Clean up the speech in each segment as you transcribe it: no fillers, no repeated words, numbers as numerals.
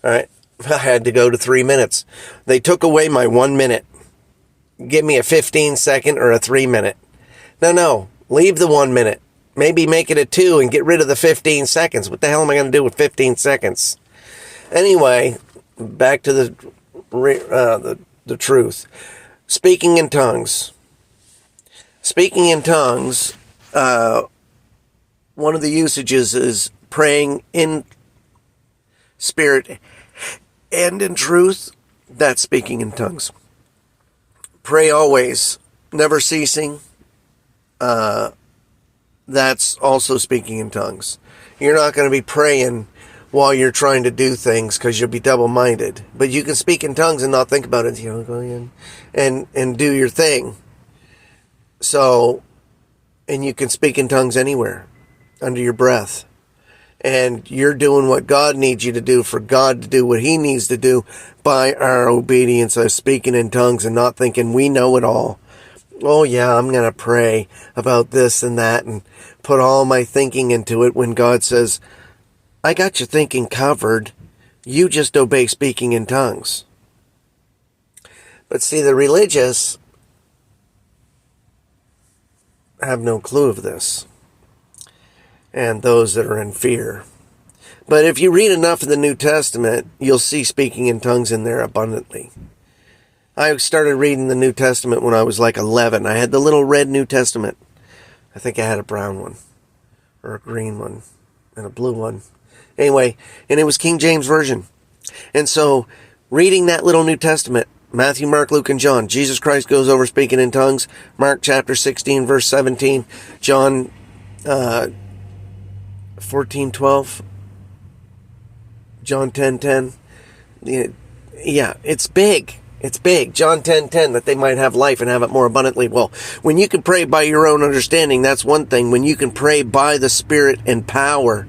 All right. I had to go to 3 minutes. They took away my 1 minute. Give me a 15-second or a 3-minute. No. Leave the 1 minute. Maybe make it a 2 and get rid of the 15 seconds. What the hell am I going to do with 15 seconds? Anyway, back to the truth. Speaking in tongues. Speaking in tongues, one of the usages is praying in spirit and in truth. That's speaking in tongues. Pray always, never ceasing. That's also speaking in tongues. You're not going to be praying while you're trying to do things because you'll be double-minded. But you can speak in tongues and not think about it. You know, go in and do your thing. So, and you can speak in tongues anywhere, under your breath. And you're doing what God needs you to do for God to do what He needs to do by our obedience of speaking in tongues and not thinking we know it all. Oh yeah, I'm going to pray about this and that and put all my thinking into it when God says, I got your thinking covered. You just obey speaking in tongues. But see, the religious have no clue of this. And those that are in fear. But if you read enough of the New Testament, you'll see speaking in tongues in there abundantly. I started reading the New Testament when I was like 11. I had the little red New Testament. I think I had a brown one, or a green one, and a blue one. Anyway, and it was King James Version. And so, reading that little New Testament, Matthew, Mark, Luke, and John, Jesus Christ goes over speaking in tongues. Mark chapter 16, verse 17. John 14:12. John 10:10. Yeah, it's big. It's big. John 10:10, that they might have life and have it more abundantly. Well, when you can pray by your own understanding, that's one thing. When you can pray by the Spirit and power,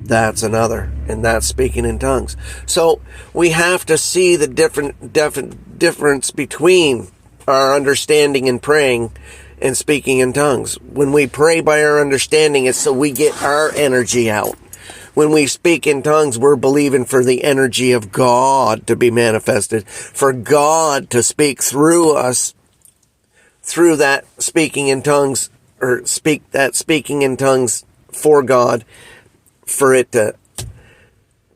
that's another. And that's speaking in tongues. So we have to see the difference between our understanding and praying and speaking in tongues. When we pray by our understanding, it's so we get our energy out. When we speak in tongues, we're believing for the energy of God to be manifested, for God to speak through us, through that speaking in tongues, or speaking in tongues for God, for it to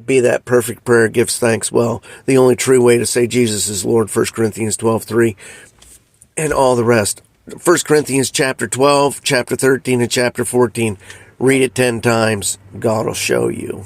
be that perfect prayer, gives thanks well. The only true way to say Jesus is Lord, 1 Corinthians 12:3, and all the rest. 1 Corinthians chapter 12, chapter 13, and chapter 14. Read it 10 times. God will show you.